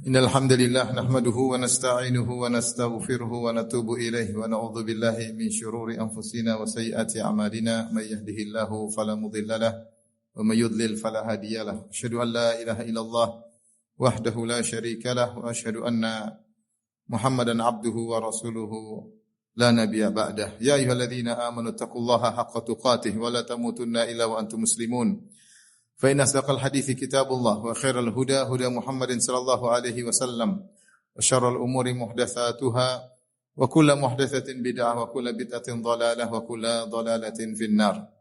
Innal hamdalillah nahmaduhu wa nasta'inuhu wa nastaghfiruhu wa natubu ilaihi wa na'udzu billahi min shururi anfusina wa sayyiati a'malina may yahdihillahu fala mudilla lahu wa may yudlil fala hadiyalah. Asyhadu an la ilaha illallah wahdahu la syarika lahu wa asyhadu anna Muhammadan abduhu wa rasuluhu la nabiyya ba'dah. Ya ayyuhalladzina amanu taqullaha haqqa tuqatih wa la tamutunna illa wa antum muslimun. Fa inna asdaqal hadithi kitabullah wa khairal huda huda Muhammadin sallallahu alaihi wasallam wa syarrul umuri muhdatsatuha wa kullu muhdatsatin bid'ah wa kullu bid'atin dhalalah wa kullu dhalalatin finnar.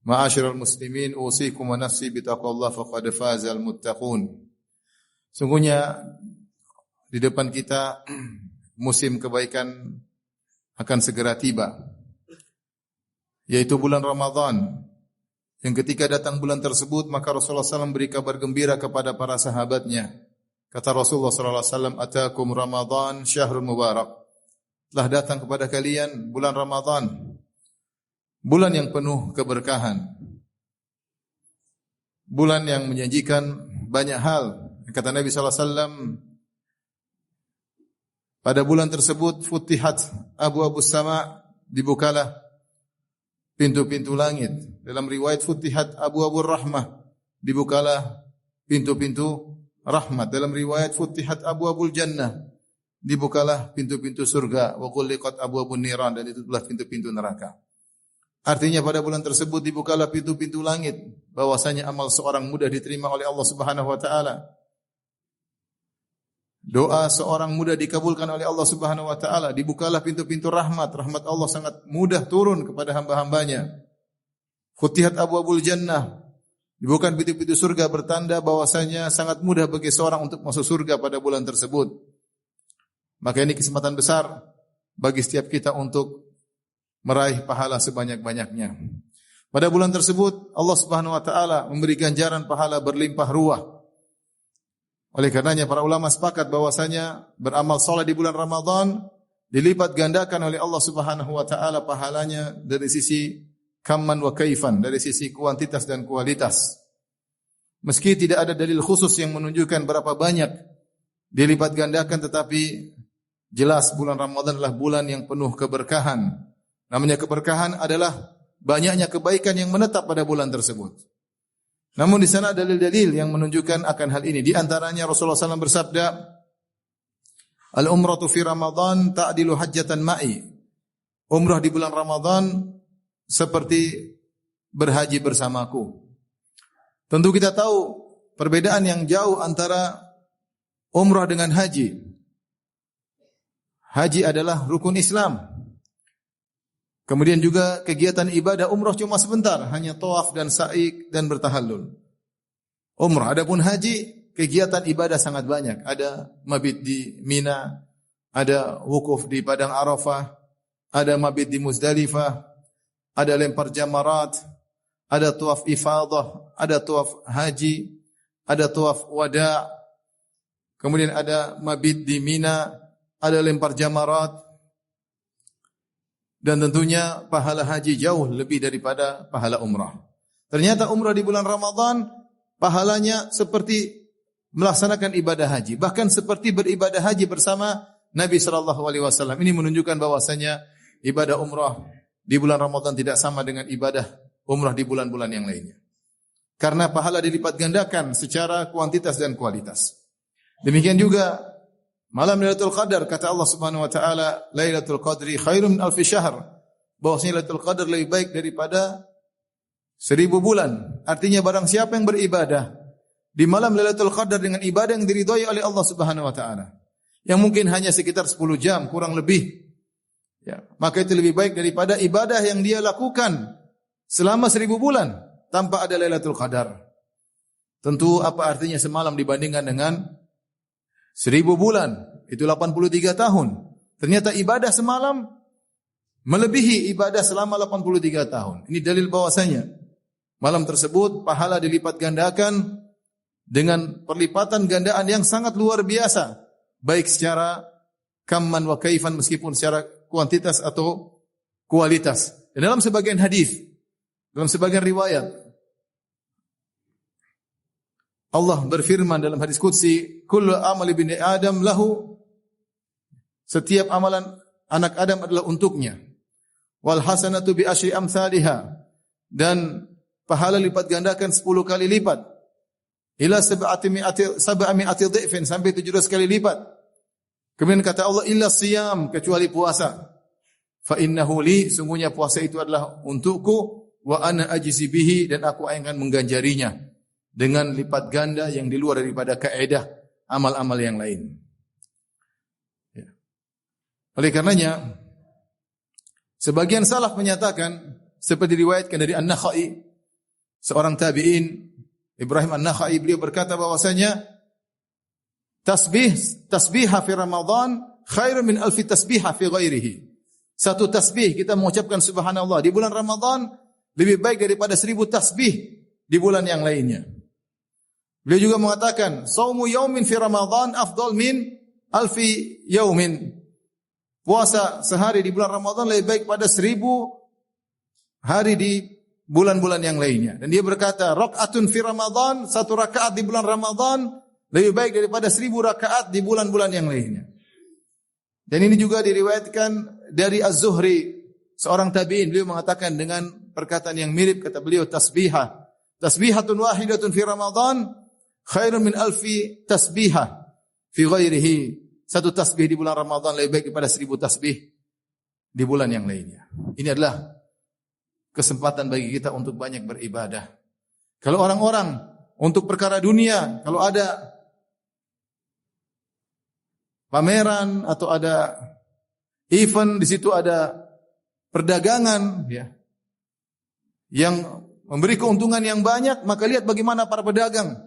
Ma'asyiral muslimin, usikum wa nafsi bitaqwallah faqad fazal muttaqun. Sungguhnya di depan kita musim kebaikan akan segera tiba, yaitu bulan Ramadan. Yang ketika datang bulan tersebut, maka Rasulullah SAW beri kabar gembira kepada para sahabatnya. Kata Rasulullah SAW, Atakum Ramadan syahrul mubarak. Telah datang kepada kalian bulan Ramadan, bulan yang penuh keberkahan, bulan yang menjanjikan banyak hal. Kata Nabi SAW, pada bulan tersebut, futihat abu-abu sama, dibukalah pintu-pintu langit. Dalam riwayat futihat abu-abu rahmah, dibukalah pintu-pintu rahmat. Dalam riwayat futihat abu-abul jannah, dibukalah pintu-pintu surga. Wa ghulliqat abu-abun niran, dan itu adalah pintu-pintu neraka. Artinya pada bulan tersebut dibukalah pintu-pintu langit, bahwasanya amal seorang mudah diterima oleh Allah Subhanahu wa taala. Doa seorang mudah dikabulkan oleh Allah Subhanahu wa taala, dibukalah pintu-pintu rahmat. Rahmat Allah sangat mudah turun kepada hamba-hambanya. Futihat abwabul jannah, dibuka pintu-pintu surga, bertanda bahwasanya sangat mudah bagi seorang untuk masuk surga pada bulan tersebut. Maka ini kesempatan besar bagi setiap kita untuk meraih pahala sebanyak-banyaknya. Pada bulan tersebut Allah Subhanahu wa taala memberi ganjaran pahala berlimpah ruah. Oleh karenanya para ulama sepakat bahwasanya beramal saleh di bulan Ramadan dilipat gandakan oleh Allah Subhanahu wa taala pahalanya dari sisi kamman wa kaifan, dari sisi kuantitas dan kualitas. Meski tidak ada dalil khusus yang menunjukkan berapa banyak dilipat gandakan, tetapi jelas bulan Ramadan adalah bulan yang penuh keberkahan. Namanya keberkahan adalah banyaknya kebaikan yang menetap pada bulan tersebut. Namun di sana ada dalil-dalil yang menunjukkan akan hal ini. Di antaranya Rasulullah SAW bersabda, Al-umratu fi Ramadan ta'dilu hajjatan ma'i. Umrah di bulan Ramadan seperti berhaji bersamaku. Tentu kita tahu perbedaan yang jauh antara umrah dengan haji. Haji adalah rukun Islam. Kemudian juga kegiatan ibadah umrah cuma sebentar, hanya tawaf dan sa'i dan bertahallul. Umrah, adapun haji, kegiatan ibadah sangat banyak. Ada mabit di Mina, ada wukuf di Padang Arafah, ada mabit di Muzdalifah, ada lempar jamarat, ada tawaf ifadah, ada tawaf haji, ada tawaf wada', kemudian ada mabit di Mina, ada lempar jamarat. Dan tentunya pahala haji jauh lebih daripada pahala umrah. Ternyata umrah di bulan Ramadan pahalanya seperti melaksanakan ibadah haji, bahkan seperti beribadah haji bersama Nabi SAW. Ini menunjukkan bahwasanya ibadah umrah di bulan Ramadan tidak sama dengan ibadah umrah di bulan-bulan yang lainnya. Karena pahala dilipat gandakan secara kuantitas dan kualitas. Demikian juga malam Lailatul Qadar, kata Allah Subhanahu wa taala, Lailatul Qadri khairum min alfi syahr. Bahwasanya Lailatul Qadar lebih baik daripada 1000 bulan. Artinya barang siapa yang beribadah di malam Lailatul Qadar dengan ibadah yang diridhai oleh Allah Subhanahu wa taala, yang mungkin hanya sekitar 10 jam kurang lebih, ya, maka itu lebih baik daripada ibadah yang dia lakukan selama 1000 bulan tanpa ada Lailatul Qadar. Tentu apa artinya semalam dibandingkan dengan 1000 bulan, itu 83 tahun. Ternyata ibadah semalam melebihi ibadah selama 83 tahun. Ini dalil bahwasanya malam tersebut pahala dilipat gandakan dengan perlipatan gandaan yang sangat luar biasa, baik secara kamman wa kaifan, meskipun secara kuantitas atau kualitas. Dan dalam sebagian hadis, dalam sebagian riwayat, Allah berfirman dalam hadis qudsi, kullu amali bini Adam lahu, setiap amalan anak Adam adalah untuknya. Wal hasanatu bi asyri amsalihha, dan pahala lipat gandakan 10 kali lipat. Ila sab'ami'ati dhifin, sampai 700 kali lipat. Kemudian kata Allah, illa siyam, kecuali puasa. Fa innahu li, sungguhnya puasa itu adalah untukku, wa ana ajzi bihi, dan aku akan mengganjarinya dengan lipat ganda yang di luar daripada kaedah amal-amal yang lain. Ya. Oleh karenanya, sebagian salaf menyatakan, seperti diriwayatkan dari An-Nakhai, seorang tabi'in, Ibrahim An-Nakhai, beliau berkata bahwasanya tasbihah fi Ramadan khairun min alfi tasbihah fi ghairihi. Satu tasbih kita mengucapkan subhanallah di bulan Ramadan lebih baik daripada 1000 tasbih di bulan yang lainnya. Beliau juga mengatakan, saumu yaumin fi Ramadan afdal min alfi yaumin. Puasa sehari di bulan Ramadan lebih baik pada 1000 hari di bulan-bulan yang lainnya. Dan dia berkata, rakaatun fi Ramadan, satu rakaat di bulan Ramadan lebih baik daripada 1000 rakaat di bulan-bulan yang lainnya. Dan ini juga diriwayatkan dari Az-Zuhri, seorang tabi'in. Beliau mengatakan dengan perkataan yang mirip, kata beliau, tasbihatun wahidatun fi Ramadan khairun min alfi tasbihah fi ghairihi. Satu tasbih di bulan Ramadan lebih baik daripada 1000 tasbih di bulan yang lainnya. Ini adalah kesempatan bagi kita untuk banyak beribadah. Kalau orang-orang untuk perkara dunia, kalau ada pameran atau ada event, di situ ada perdagangan, ya, yang memberi keuntungan yang banyak, maka lihat bagaimana para pedagang.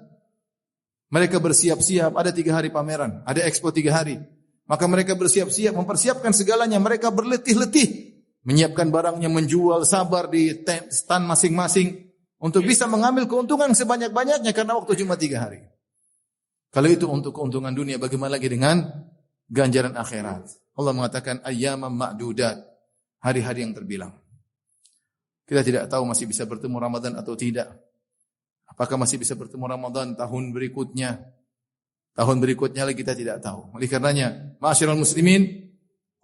Mereka bersiap-siap, ada 3 hari pameran, ada expo 3 hari. Maka mereka bersiap-siap, mempersiapkan segalanya. Mereka berletih-letih, menyiapkan barangnya, menjual, sabar di stand masing-masing untuk bisa mengambil keuntungan sebanyak-banyaknya karena waktu cuma 3 hari. Kalau itu untuk keuntungan dunia, bagaimana lagi dengan ganjaran akhirat? Allah mengatakan ayyaman ma'dudat, hari-hari yang terbilang. Kita tidak tahu masih bisa bertemu Ramadan atau tidak. Apakah masih bisa bertemu Ramadan tahun berikutnya? Tahun berikutnya lagi kita tidak tahu. Oleh karenanya, ma'asyiral muslimin,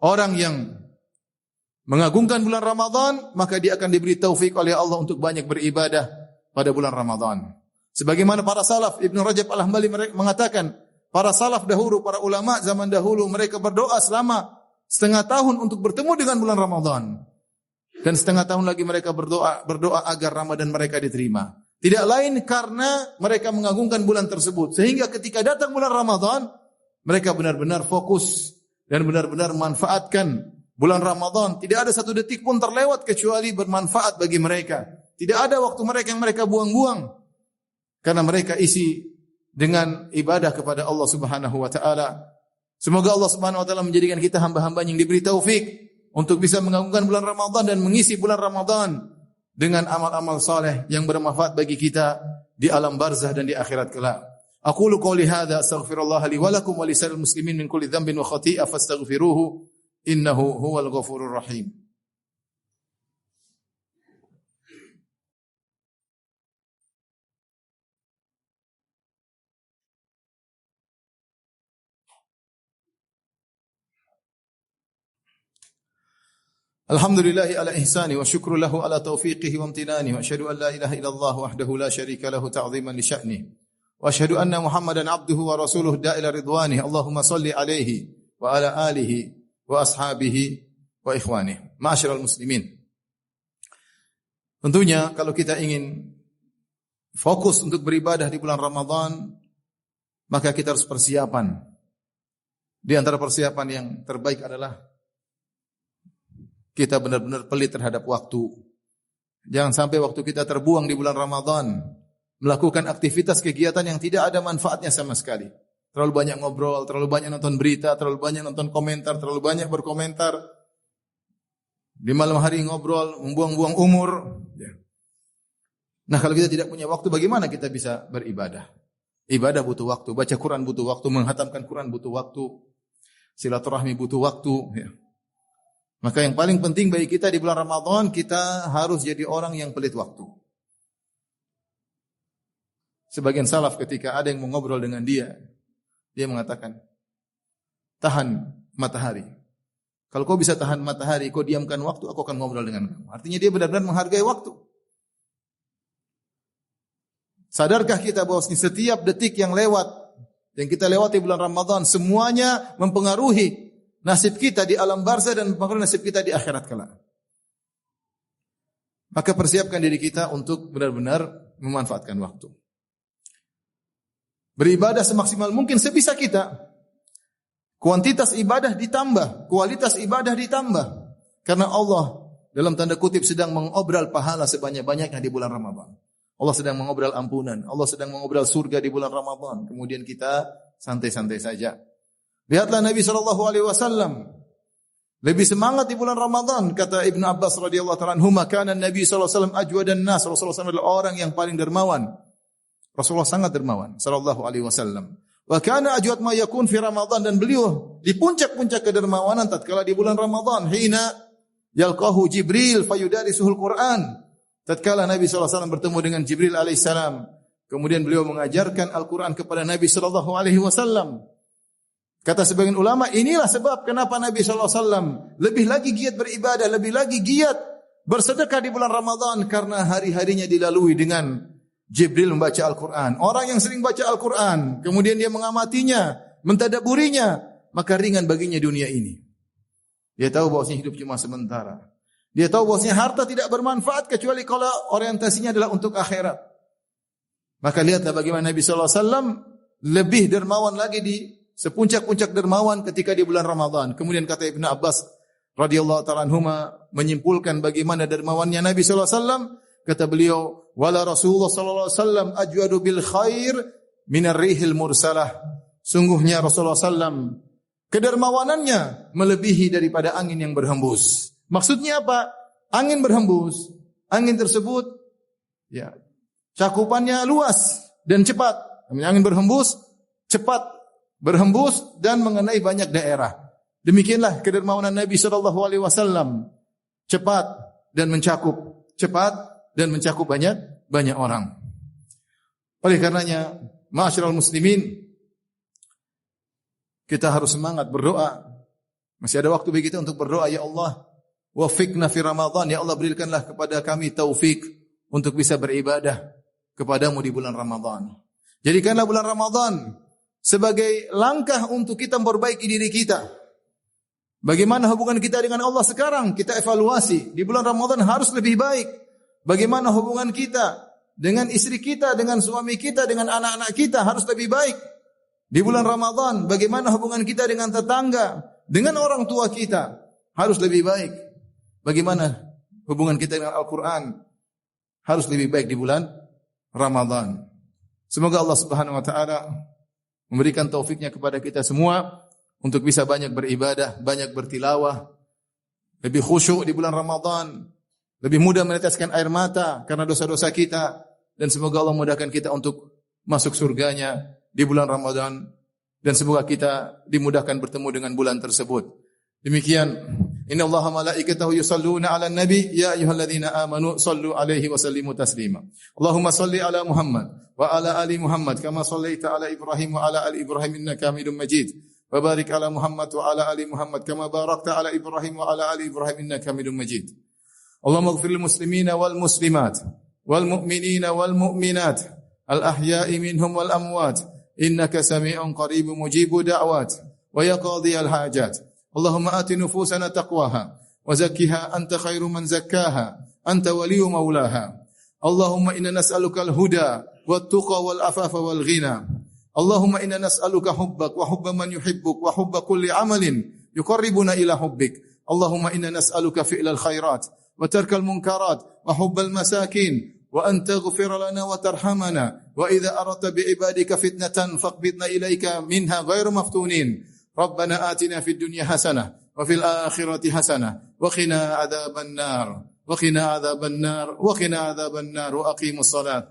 orang yang mengagungkan bulan Ramadan, maka dia akan diberi taufik oleh Allah untuk banyak beribadah pada bulan Ramadan. Sebagaimana para salaf, Ibnu Rajab Al-Hambali mengatakan, para salaf dahulu, para ulama zaman dahulu, mereka berdoa selama setengah tahun untuk bertemu dengan bulan Ramadan. Dan setengah tahun lagi mereka berdoa agar Ramadan mereka diterima. Tidak lain karena mereka mengagungkan bulan tersebut. Sehingga ketika datang bulan Ramadan, mereka benar-benar fokus dan benar-benar memanfaatkan bulan Ramadan. Tidak ada satu detik pun terlewat kecuali bermanfaat bagi mereka. Tidak ada waktu mereka yang mereka buang-buang. Karena mereka isi dengan ibadah kepada Allah Subhanahu wa taala. Semoga Allah Subhanahu wa taala menjadikan kita hamba-hamba yang diberi taufik untuk bisa mengagungkan bulan Ramadan dan mengisi bulan Ramadan dengan amal-amal saleh yang bermanfaat bagi kita di alam barzah dan di akhirat kelak. Aqulu qouli hadza astaghfirullah li wa lakum wa lisal muslimin min kulli dhanbin wa khati'ah fastaghfiruhu innahu huwal ghafurur rahim. Alhamdulillahi ala ihsani wa syukru lahu ala taufiqihi wa amtinani wa asyhadu an la ilaha illallah wahdahu la syarika lahu ta'ziman li sya'ni wa asyhadu anna Muhammadan abduhu wa rasuluhu da'ila ridwani. Allahumma salli alaihi wa ala alihi wa ashabihi wa ikhwani. Ma'asyiral muslimin. Tentunya kalau kita ingin fokus untuk beribadah di bulan Ramadan, maka kita harus persiapan. Di antara persiapan yang terbaik adalah kita benar-benar pelit terhadap waktu. Jangan sampai waktu kita terbuang di bulan Ramadan melakukan aktivitas kegiatan yang tidak ada manfaatnya sama sekali. Terlalu banyak ngobrol, terlalu banyak nonton berita, terlalu banyak nonton komentar, terlalu banyak berkomentar. Di malam hari ngobrol, membuang-buang umur. Nah, kalau kita tidak punya waktu, bagaimana kita bisa beribadah? Ibadah butuh waktu, baca Quran butuh waktu, menghatamkan Quran butuh waktu, silaturahmi butuh waktu. Maka yang paling penting bagi kita di bulan Ramadan, kita harus jadi orang yang pelit waktu. Sebagian salaf ketika ada yang mau ngobrol dengan dia mengatakan, tahan matahari. Kalau kau bisa tahan matahari, kau diamkan waktu, aku akan ngobrol dengan kamu. Artinya dia benar-benar menghargai waktu. Sadarkah kita bahwa setiap detik yang lewat, yang kita lewati bulan Ramadan, semuanya mempengaruhi nasib kita di alam barzah dan mempengaruhi nasib kita di akhirat kelak. Maka persiapkan diri kita untuk benar-benar memanfaatkan waktu. Beribadah semaksimal mungkin sebisa kita. Kuantitas ibadah ditambah, kualitas ibadah ditambah. Karena Allah dalam tanda kutip sedang mengobral pahala sebanyak-banyaknya di bulan Ramadan. Allah sedang mengobral ampunan, Allah sedang mengobral surga di bulan Ramadan. Kemudian kita santai-santai saja. Lihatlah Nabi SAW lebih semangat di bulan Ramadan. Kata Ibnu Abbas radhiyallahu ta'ala anhu, "Kana Nabi SAW ajwadan nas." Rasulullah SAW adalah orang yang paling dermawan. Rasulullah sangat dermawan sallallahu alaihi wasallam. Wa kana ajwad ma yakun fi Ramadan, dan beliau di puncak-puncak kedermawanan tatkala di bulan Ramadan, hina yalqahu Jibril fayudarisuhul Quran. Tatkala Nabi sallallahu alaihi wasallam bertemu dengan Jibril alaihissalam, kemudian beliau mengajarkan Al-Qur'an kepada Nabi sallallahu alaihi wasallam. Kata sebagian ulama, inilah sebab kenapa Nabi sallallahu alaihi wasallam lebih lagi giat beribadah, lebih lagi giat bersedekah di bulan Ramadan, karena hari-harinya dilalui dengan Jibril membaca Al-Quran. Orang yang sering baca Al-Quran, kemudian dia mengamatinya, mentadaburinya, maka ringan baginya dunia ini. Dia tahu bahwasanya hidup cuma sementara. Dia tahu bahwasanya harta tidak bermanfaat kecuali kalau orientasinya adalah untuk akhirat. Maka lihatlah bagaimana Nabi SAW lebih dermawan lagi di sepuncak-puncak dermawan ketika di bulan Ramadan. Kemudian kata Ibnu Abbas radhiyallahu ta'ala anhuma menyimpulkan bagaimana dermawannya Nabi SAW. Kata beliau, wala Rasulullah sallallahu alaihi wasallam ajwadu bil khair minar rihil mursalah. Sungguhnya Rasulullah sallam kedermawanannya melebihi daripada angin yang berhembus. Maksudnya apa? Angin berhembus. Angin tersebut ya cakupannya luas dan cepat. Angin berhembus, cepat berhembus dan mengenai banyak daerah. Demikianlah kedermawanan Nabi sallallahu alaihi wasallam, cepat dan mencakup, cepat dan mencakup banyak orang. Oleh karenanya, ma'asyiral muslimin, kita harus semangat berdoa. Masih ada waktu bagi kita untuk berdoa, ya Allah, wafiqna fi Ramadan, ya Allah berikanlah kepada kami taufik untuk bisa beribadah kepadamu di bulan Ramadan. Jadikanlah bulan Ramadan sebagai langkah untuk kita memperbaiki diri kita. Bagaimana hubungan kita dengan Allah sekarang? Kita evaluasi. Di bulan Ramadan harus lebih baik. Bagaimana hubungan kita dengan istri kita, dengan suami kita, dengan anak-anak kita harus lebih baik. Di bulan Ramadan, bagaimana hubungan kita dengan tetangga, dengan orang tua kita harus lebih baik. Bagaimana hubungan kita dengan Al-Quran harus lebih baik di bulan Ramadan. Semoga Allah Subhanahu wa taala memberikan taufiknya kepada kita semua untuk bisa banyak beribadah, banyak bertilawah, lebih khusyuk di bulan Ramadan, lebih mudah meneteskan air mata karena dosa-dosa kita, dan semoga Allah mudahkan kita untuk masuk surganya di bulan Ramadan, dan semoga kita dimudahkan bertemu dengan bulan tersebut. Demikian, innallaha malaikatahu yusalluna 'alan nabi ya ayyuhalladzina amanu sallu 'alaihi wa sallimu taslima. Allahumma salli 'ala Muhammad wa 'ala ali Muhammad kama shallaita 'ala Ibrahim wa 'ala ali Ibrahim innaka Hamidum Majid. Wa barik 'ala Muhammad wa 'ala ali Muhammad kama barakta 'ala Ibrahim wa 'ala ali Ibrahim innaka Hamidum Majid. Allahumma ighfir lil muslimina wal muslimat wal mu'minina wal mu'minat al ahya'i minhum wal amwat innaka sami'un qaribun mujibud da'wat wa yaqdi al hajat. Allahumma ati nufusana taqwaha wa zakkiha anta khairu man zakkaha anta waliyyu maulaha. Allahumma inna nas'aluka al huda wat tuqa wal afafa wal ghina. Allahumma inna nas'aluka hubbak wa hubba man yuhibbuk wa hubba kulli amalin yuqarribuna ila hubbik. Allahumma inna nas'aluka fi'lal khairat وترك المنكرات وحب المساكين وأن تغفر لنا وترحمنا وإذا أردت بعبادك فتنة فاقبضنا إليك منها غير مفتونين. ربنا آتنا في الدنيا حسنة وفي الآخرة حسنة وقنا عذاب النار وقنا عذاب النار وقنا عذاب النار وأقيموا الصلاة.